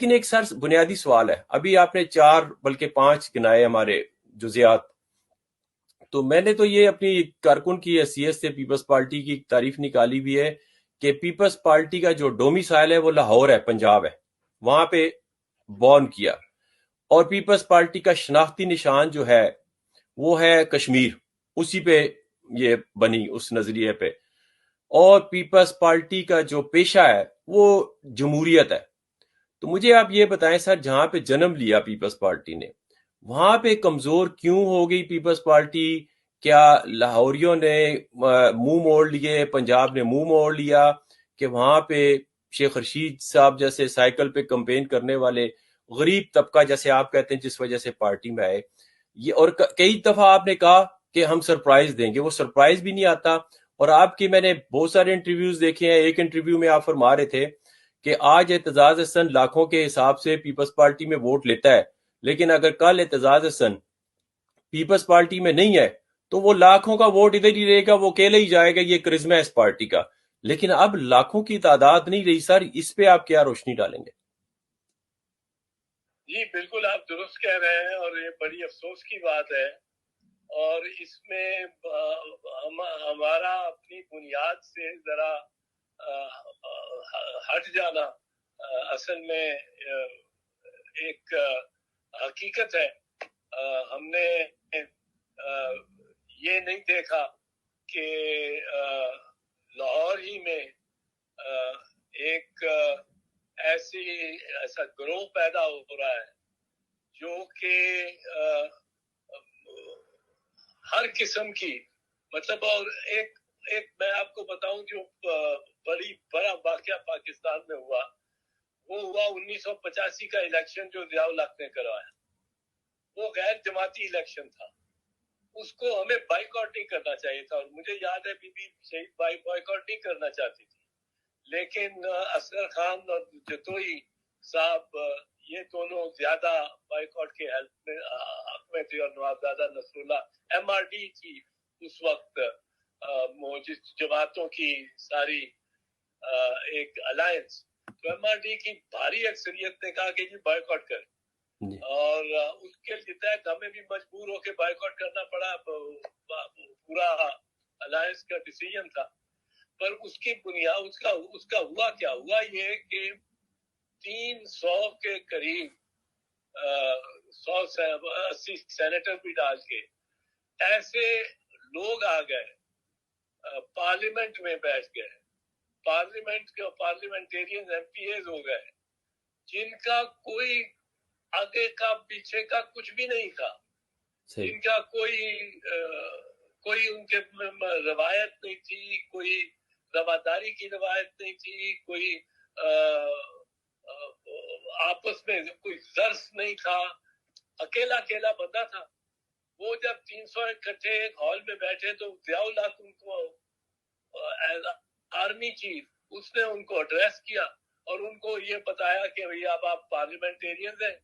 لیکن ایک سر بنیادی سوال ہے، ابھی آپ نے 4 بلکہ 5 گنائے ہمارے جزیات، تو میں نے تو یہ اپنی کارکن کی حیثیت سے پیپلز پارٹی کی تعریف نکالی بھی ہے کہ پیپلز پارٹی کا جو ڈومیسائل ہے وہ لاہور ہے، پنجاب ہے، وہاں پہ بورن کیا، اور پیپلز پارٹی کا شناختی نشان جو ہے وہ ہے کشمیر، اسی پہ یہ بنی اس نظریے پہ، اور پیپلز پارٹی کا جو پیشہ ہے وہ جمہوریت ہے۔ تو مجھے آپ یہ بتائیں سر، جہاں پہ جنم لیا پیپلز پارٹی نے، وہاں پہ کمزور کیوں ہو گئی پیپلز پارٹی؟ کیا لاہوریوں نے منہ موڑ لیے، پنجاب نے منہ موڑ لیا کہ وہاں پہ شیخ رشید صاحب جیسے سائیکل پہ کمپین کرنے والے غریب طبقہ جیسے آپ کہتے ہیں جس وجہ سے پارٹی میں آئے یہ، اور کئی دفعہ آپ نے کہا کہ ہم سرپرائز دیں گے، وہ سرپرائز بھی نہیں آتا۔ اور آپ کی میں نے بہت سارے انٹرویوز دیکھے ہیں، ایک انٹرویو میں آپ فرما رہے تھے کہ آج اعتزاز حسن لاکھوں کے حساب سے پیپلز پارٹی میں ووٹ لیتا ہے، لیکن اگر کل اعتزاز حسن پیپلز پارٹی میں نہیں ہے تو وہ لاکھوں کا ووٹ ادھر ہی رہے گا، وہ اکیلے ہی جائے گا، یہ کرزمہ ہے اس پارٹی کا۔ لیکن اب لاکھوں کی تعداد نہیں رہی سر، اس پہ آپ کیا روشنی ڈالیں گے؟ جی بالکل آپ درست کہہ رہے ہیں، اور یہ بڑی افسوس کی بات ہے، اور اس میں ہمارا اپنی بنیاد سے ذرا ہٹ جانا اصل میں ایک حقیقت ہے۔ ہم نے یہ نہیں دیکھا کہ لاہور ہی میں ایک ایسا گروہ پیدا ہو رہا ہے جو کہ ہر قسم کی مطلب، اور ایک میں آپ کو بتاؤں جو بڑا واقعہ پاکستان میں ہوا، وہ ہوا 1985 کا الیکشن جو ضیاء الحق نے کروایا۔ وہ غیر جماعتی الیکشن تھا، اس کو ہمیں بائیکاٹ نہیں کرنا چاہیے تھا، اور مجھے یاد ہے بی بی شہید بائیکاٹ نہیں کرنا چاہتی تھی، لیکن اصغر خان اور جتوئی صاحب یہ دونوں زیادہ بائیکاٹ کے حق میں تھے، اور نوابزادہ نصر اللہ ایم آر ڈی تھی اس وقت، جس جماعتوں کی ساری ایک الائنس، تو ایم آر ڈی کی بھاری اکثریت نے کہا کہ جی بائیکاٹ کریں، اور اس کے تحت ہمیں بھی مجبور ہو کے بائیکاٹ کرنا پڑا، پورا الائنس کا ڈیسیژن تھا۔ پر اس کی بنیاد اس کا ہوا کیا؟ ہوا یہ کہ 300 کے قریب 180 سینیٹر بھی ڈال کے ایسے لوگ آ گئے، پارلیمنٹ میں بیٹھ گئے، پارلیمنٹیرین ایم پی ایز ہو گئے، جن کا کوئی آگے کا پیچھے کا کچھ بھی نہیں تھا، جن کا کوئی ان کے روایت نہیں تھی، کوئی رواداری کی روایت نہیں تھی، کوئی آپس میں کوئی زرس نہیں تھا، اکیلا بندہ تھا۔ وہ جب 300 اکٹھے ایک ہال میں بیٹھے تو ضیاء الحق ان کو آرمی چیف، اس نے ان کو ایڈریس کیا اور ان کو یہ بتایا کہ بھئی اب آپ پارلیمنٹیرینز ہیں،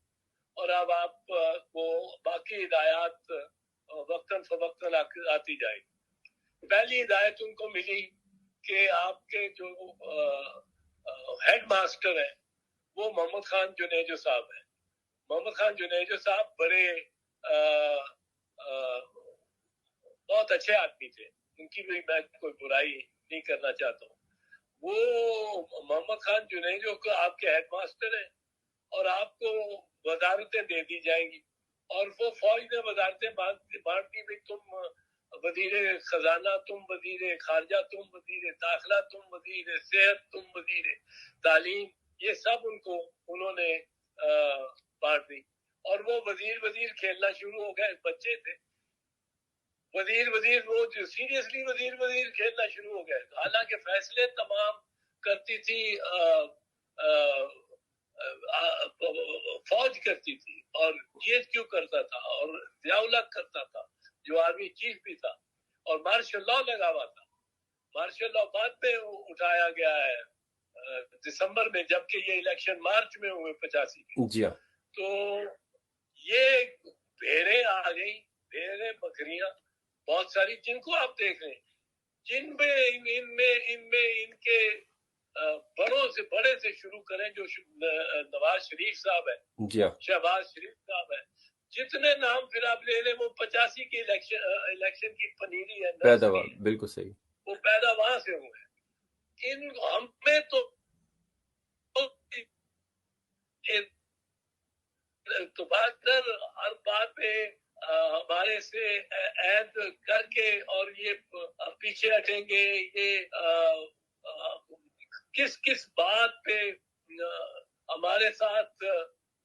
اور اب آپ کو باقی ہدایات وقتاً فوقتاً آتی جائے گی۔ پہلی ہدایت ان کو ملی کہ آپ کے جو ہیڈ ماسٹر ہیں وہ محمد خان جنیجو صاحب ہیں۔ محمد خان جنیجو صاحب بڑے بہت اچھے آدمی تھے، ان کی بھی میں کوئی برائی نہیں کرنا چاہتا ہوں۔ وہ محمد خان جنیجو کو آپ کے ہیڈ ماسٹر ہیں، اور آپ کو وزارتیں دے دی جائیں گی، اور وہ فوج نے وزارتیں بانٹ دی، بھی تم وزیر خزانہ، تم وزیر خارجہ، تم وزیر داخلہ، تم وزیر صحت، تم وزیر تعلیم، یہ سب ان کو انہوں نے بانٹ دی، اور وہ وزیر کھیلنا شروع ہو گئے۔ بچے تھے وزیر، وہ جو سیریسلی وزیر کھیلنا شروع ہو گئے، حالانکہ فیصلے تمام کرتی تھی فوج کرتی تھی، اور یہ کیوں کرتا تھا، اور ضیاء الحق کرتا تھا جو آرمی چیف بھی تھا، اور مارشل لاء لگا ہوا تھا۔ مارشل لاء بعد میں اٹھایا گیا ہے دسمبر میں، جبکہ یہ الیکشن مارچ میں ہوئے 85 میں۔ جی ہاں۔ تو یہ بھیڑیں آ گئی، بھیڑیں بکریاں بہت ساری، جن کو آپ دیکھ رہے ہیں، جن میں ان کے بڑے سے شروع کریں, جو نواز شریف صاحب ہے, جی ہاں, شہباز شریف صاحب ہے, جتنے نام پھر آپ لے لیں, وہ 85 کی الیکشن کی پنیری ہے, پیداوار بالکل صحیح, وہ پیدا وہاں سے ہوئے. ان ہمیں تو ہر بات پہ ہمارے سے عہد کر کے اور یہ پیچھے ہٹیں گے, یہ کس کس بات پہ ہمارے ساتھ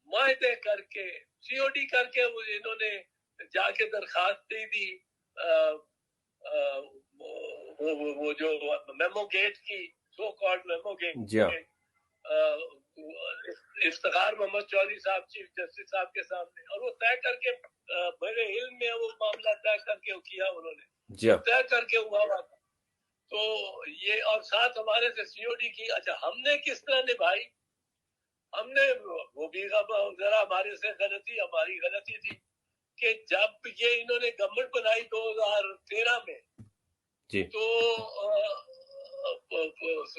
معاہدے کر کے, سی او ڈی کر کے, وہ انہوں نے جا کے درخواست دی تھی, وہ جو میمو گیٹ کی, سو کالڈ میمو گیٹ, جی ہاں, افتخار محمد چودھری صاحب چیف جسٹس صاحب کے سامنے, اور وہ طے کر کے, میرے علم میں وہ معاملہ طے کر کے کیا انہوں نے, جی ہاں, طے کر کے ہوا تھا. تو یہ, اور ساتھ ہمارے سے سی او ڈی کی. اچھا, ہم نے کس طرح نبھائی؟ ہم نے, وہ بھی ذرا ہمارے سے غلطی, ہماری غلطی تھی کہ جب یہ انہوں نے گورنمنٹ بنائی 2013 میں, جی, تو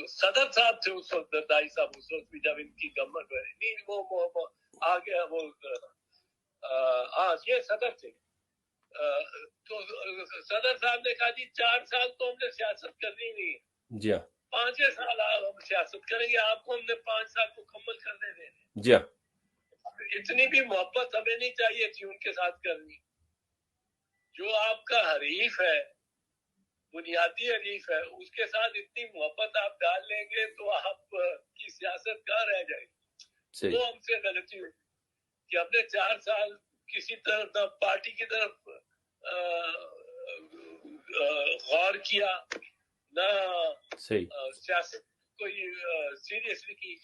صدر صاحب تھے اس وقت, دائی صاحب اس وقت بھی, جب ان کی گورنمنٹ بنی, وہ آگے وہ یہ صدر تھے. تو صدر صاحب نے کہا جی 4 سال تو ہم نے سیاست کرنی نہیں ہے, جی ہاں, 5 سال ہم سیاست کریں گے, آپ کو ہم نے 5 سال مکمل کرنے دینے. جی ہاں, اتنی بھی محبت ہمیں نہیں چاہیے تھی ان کے ساتھ کرنی. جو آپ کا حریف ہے, بنیادی حریف ہے, اس کے ساتھ اتنی محبت آپ ڈال لیں گے تو آپ کی سیاست کہاں رہ جائے گی. وہ ہم سے غلطی ہوئی کہ ہم نے 4 سال کسی طرف نہ پارٹی کی طرف غور کیا, نہ سیاست کوئی سیریسلی کی.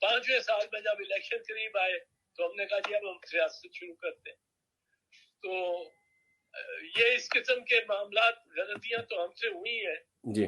5ویں سال میں جب الیکشن قریب آئے تو ہم نے کہا جی اب ہم سیاست شروع کرتے ہیں. تو یہ اس قسم کے معاملات, غلطیاں تو ہم سے ہوئی ہیں. جی,